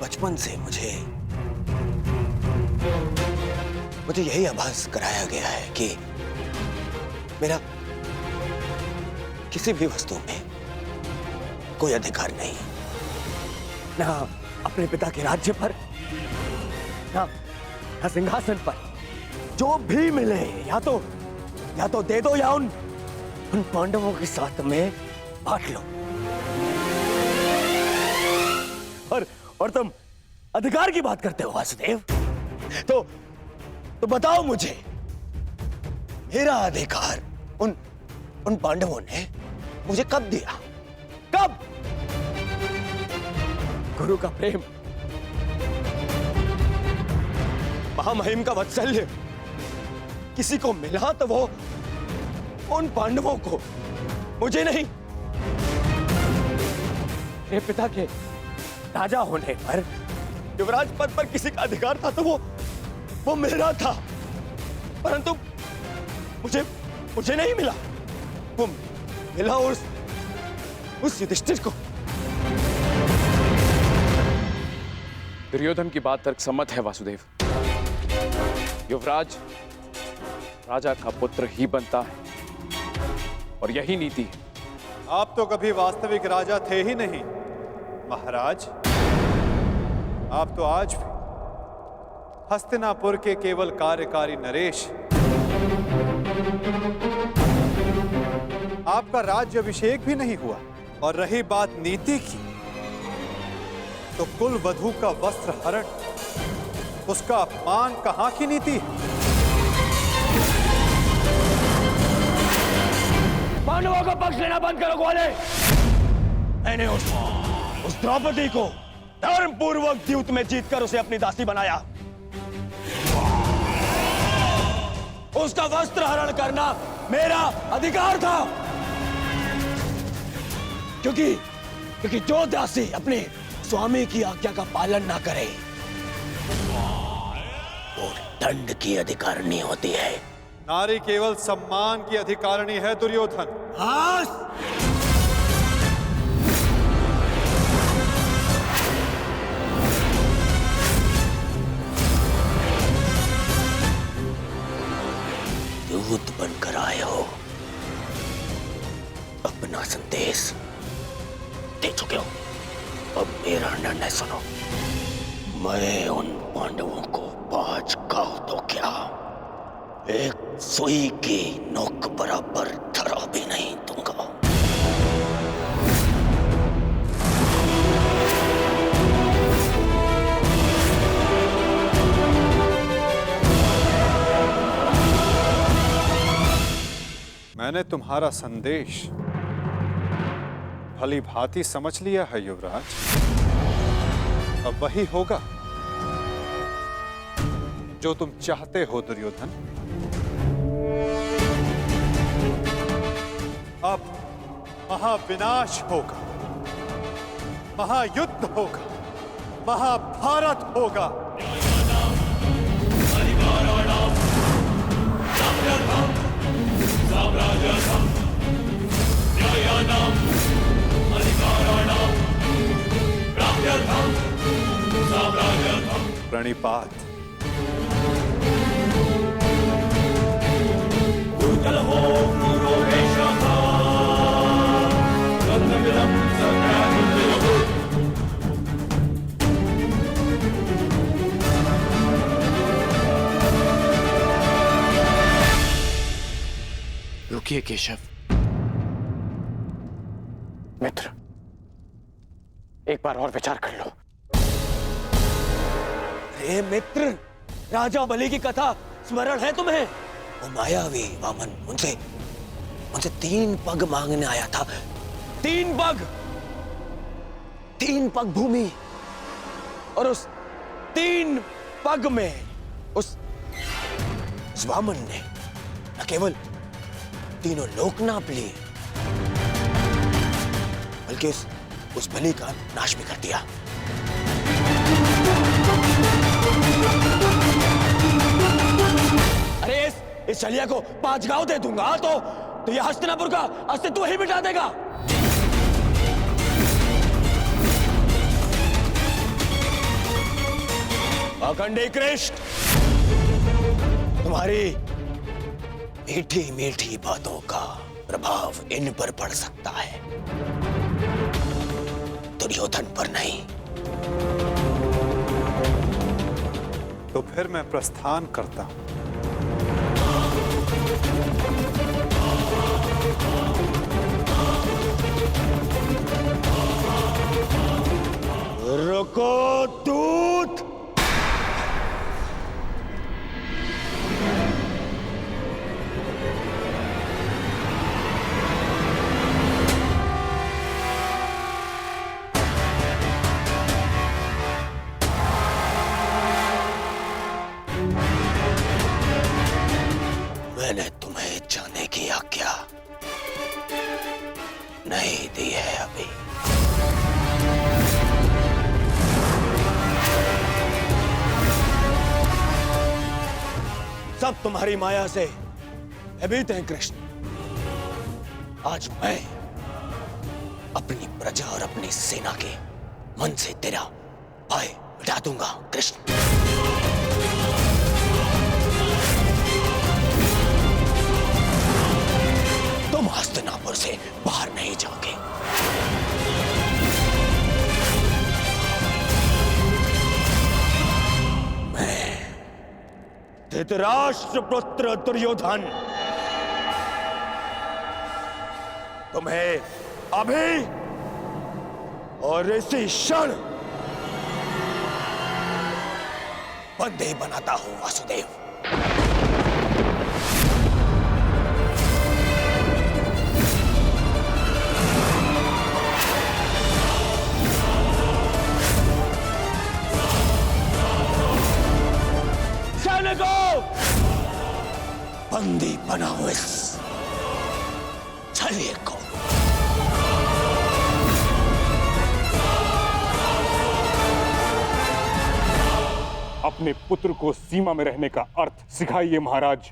बचपन से मुझे यही आभास कराया गया है कि मेरा किसी भी वस्तु में कोई अधिकार नहीं, ना अपने पिता के राज्य पर, ना सिंहासन पर। जो भी मिले या तो दे दो या उन पांडवों के साथ में बांट लो। और तुम अधिकार की बात करते हो वासुदेव, तो बताओ मुझे, मेरा अधिकार उन पांडवों ने मुझे कब दिया? कब? गुरु का प्रेम, महामहिम का वात्सल्य किसी को मिला तो वो उन पांडवों को, मुझे नहीं। मेरे पिता के राजा होने पर, युवराज पद पर किसी का अधिकार था तो वो मेरा था, परंतु मुझे नहीं मिला। वो मिला उस युधिष्ठिर को। दुर्योधन की बात तर्कसम्मत है वासुदेव। युवराज राजा का पुत्र ही बनता है और यही नीति है। आप तो कभी वास्तविक राजा थे ही नहीं महाराज। आप तो आज भी हस्तिनापुर के केवल कार्यकारी नरेश। आपका राज्य अभिषेक भी नहीं हुआ। और रही बात नीति की, तो कुल वधू का वस्त्र हरण, उसका अपमान कहां की नीति है? पांडवों का पक्ष लेना बंद करो ग्वाले। मैंने उस द्रौपदी को धर्म पूर्वक द्यूत में जीतकर उसे अपनी दासी बनाया। उसका वस्त्र हरण करना मेरा अधिकार था, क्योंकि जो दासी अपने स्वामी की आज्ञा का पालन ना करे वो दंड की अधिकारिणी होती है। नारी केवल सम्मान की अधिकारिणी है दुर्योधन। हाँ, दूत बनकर आए हो, अपना संदेश दे चुके हो। अब मेरा निर्णय सुनो। मैं उन पांडवों को 5 गांव तो क्या, एक सुई की नोक बराबर धरा भी नहीं दूंगा। मैंने तुम्हारा संदेश भली भांति समझ लिया है युवराज। अब वही होगा जो तुम चाहते हो दुर्योधन। अब महाविनाश होगा, महायुद्ध होगा, महाभारत होगा। प्रणिपात। रुकिए केशव। मित्र, एक बार और विचार कर लो। अरे मित्र, राजा बलि की कथा स्मरण है तुम्हें? वो मायावी वामन उनसे 3 पग मांगने आया था। 3 पग भूमि, और उस 3 पग में उस वामन ने न केवल तीनों लोक नाप लिए, बल्कि उस बलि का नाश भी कर दिया। अरे इस छलिया को 5 गांव दे दूंगा तो यह हस्तिनापुर का अस्तित्व ही मिटा देगा। पाखंडी कृष्ण, तुम्हारी मीठी मीठी बातों का प्रभाव इन पर पड़ सकता है, दुर्योधन पर नहीं। तो फिर मैं प्रस्थान करता हूं। रुको दूत। मैंने तुम्हें जाने की आज्ञा नहीं दी है अभी। सब तुम्हारी माया से भयभीत हैं कृष्ण। आज मैं अपनी प्रजा और अपनी सेना के मन से तेरा भय मिटा दूंगा कृष्ण। तुम हस्तिनापुर से बाहर नहीं जाओगे। धृतराष्ट्र पुत्र दुर्योधन तुम्हें अभी और इसी क्षण बंदी बनाता हूं वासुदेव। बंदी बनाओ इस छलिए को। अपने पुत्र को सीमा में रहने का अर्थ सिखाइए महाराज।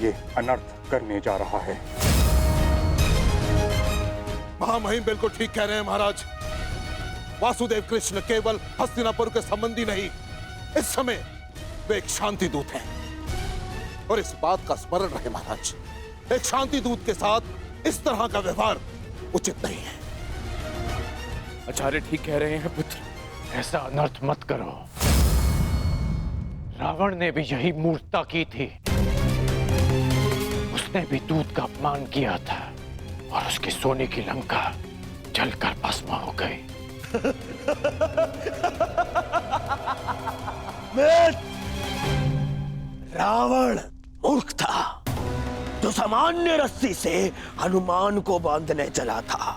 ये अनर्थ करने जा रहा है। महामहिम बिल्कुल ठीक कह रहे हैं महाराज। वासुदेव कृष्ण केवल हस्तिनापुर के संबंधी नहीं, इस समय वे एक शांति दूत हैं। और इस बात का स्मरण रहे महाराज, एक शांति दूत के साथ इस तरह का व्यवहार उचित नहीं है। आचार्य ठीक कह रहे हैं पुत्र। ऐसा अनर्थ मत करो। रावण ने भी यही मूर्खता की थी। उसने भी दूत का अपमान किया था और उसकी सोने की लंका जलकर भस्म हो गई। रावण मूर्ख था जो सामान्य रस्सी से हनुमान को बांधने चला था,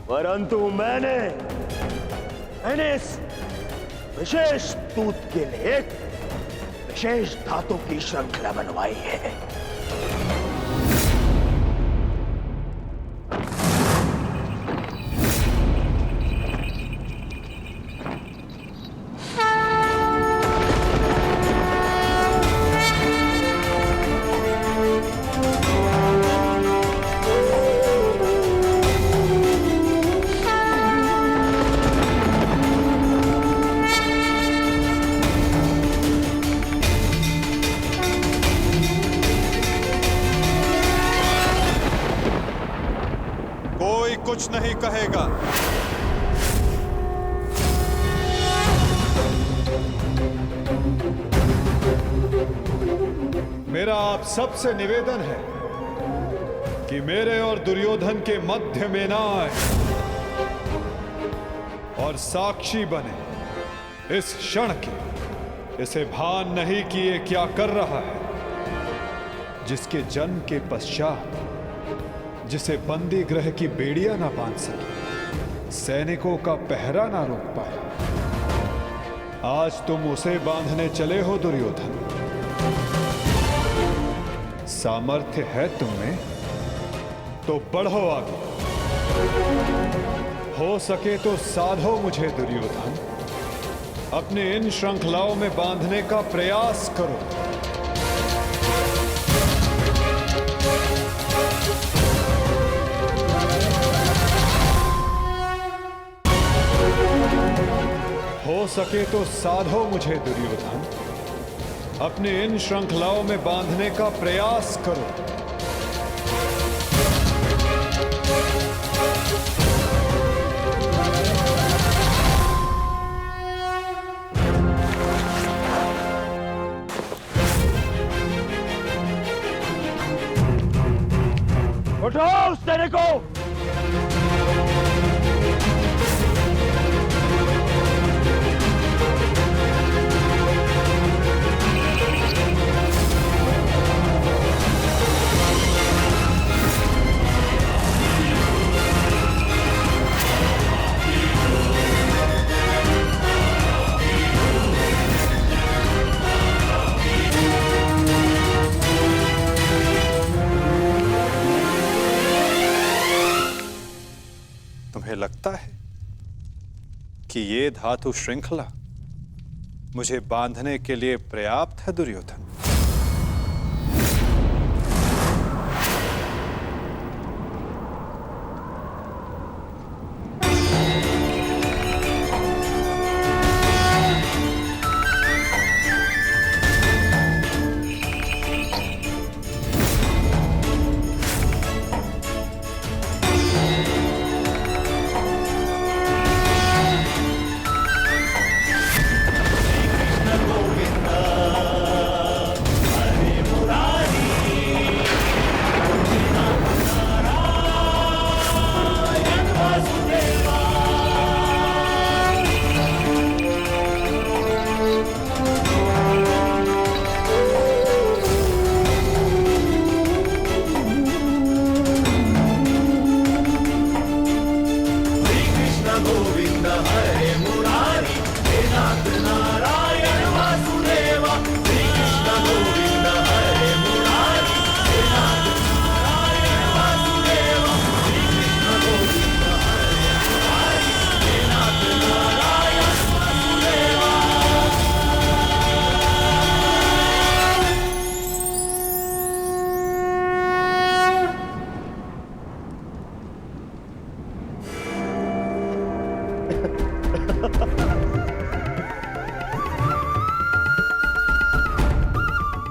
परंतु मैंने इस विशेष दूत के लिए एक विशेष धातु की श्रृंखला बनवाई है। कुछ नहीं कहेगा। मेरा आप सबसे निवेदन है कि मेरे और दुर्योधन के मध्य में ना आए और साक्षी बने इस क्षण के। इसे भान नहीं कि ये क्या कर रहा है, जिसके जन्म के पश्चात जिसे बंदी गृह की बेड़ियां ना बांध सके, सैनिकों का पहरा ना रोक पाए, आज तुम उसे बांधने चले हो दुर्योधन। सामर्थ्य है तुम्हें तो बढ़ो आगे, हो सके तो साधो मुझे दुर्योधन। अपने इन श्रृंखलाओं में बांधने का प्रयास करो। हो हो सके तो साधो मुझे दुर्योधन, अपने इन श्रृंखलाओं में बांधने का प्रयास करो। उठो उस तेरे को। तुम्हें लगता है कि ये धातु श्रृंखला मुझे बांधने के लिए पर्याप्त है दुर्योधन?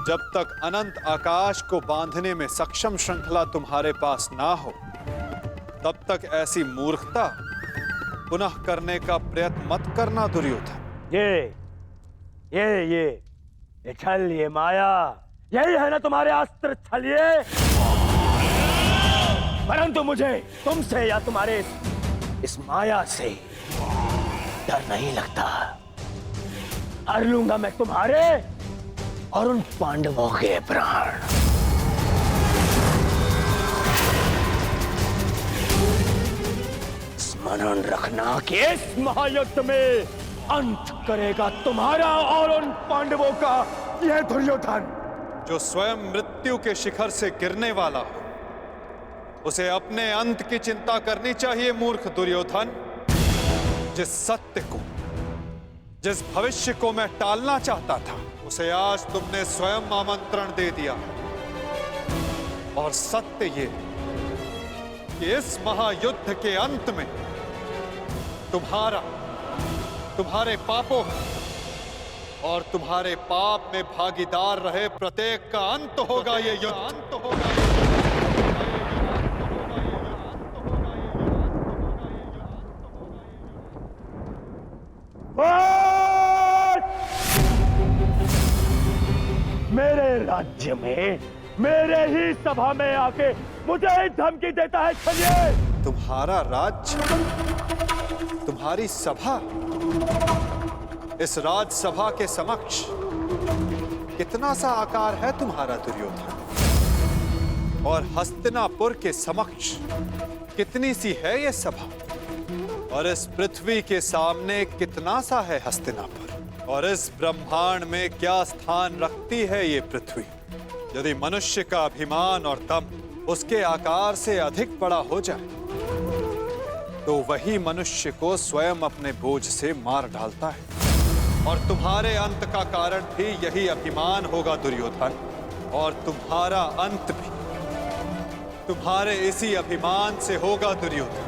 जब तक अनंत आकाश को बांधने में सक्षम श्रृंखला तुम्हारे पास ना हो, तब तक ऐसी मूर्खता पुनः करने का प्रयत्न मत करना दुर्योधन। ये छल, ये माया, यही है ना तुम्हारे अस्त्र छलिए। परंतु मुझे तुमसे या तुम्हारे इस माया से डर नहीं लगता। हर लूंगा मैं तुम्हारे और उन पांडवों के प्राण। स्मरण रखना कि इस महायुद्ध में अंत करेगा तुम्हारा और उन पांडवों का यह दुर्योधन। जो स्वयं मृत्यु के शिखर से गिरने वाला हो, उसे अपने अंत की चिंता करनी चाहिए मूर्ख दुर्योधन। जिस सत्य को, जिस भविष्य को मैं टालना चाहता था, उसे आज तुमने स्वयं आमंत्रण दे दिया। और सत्य ये कि इस महायुद्ध के अंत में तुम्हारे पापों और तुम्हारे पाप में भागीदार रहे प्रत्येक का अंत होगा। ये युद्ध अंत होगा। मेरे राज्य में, मेरे ही सभा में आके मुझे धमकी देता है छलिए। तुम्हारा राज्य, तुम्हारी सभा, इस राजसभा के समक्ष कितना सा आकार है तुम्हारा दुर्योधन? और हस्तिनापुर के समक्ष कितनी सी है ये सभा? और इस पृथ्वी के सामने कितना सा है हस्तिनापुर? और इस ब्रह्मांड में क्या स्थान रखती है ये पृथ्वी? यदि मनुष्य का अभिमान और दम उसके आकार से अधिक बड़ा हो जाए, तो वही मनुष्य को स्वयं अपने बोझ से मार डालता है। और तुम्हारे अंत का कारण भी यही अभिमान होगा दुर्योधन। और तुम्हारा अंत भी तुम्हारे इसी अभिमान से होगा दुर्योधन।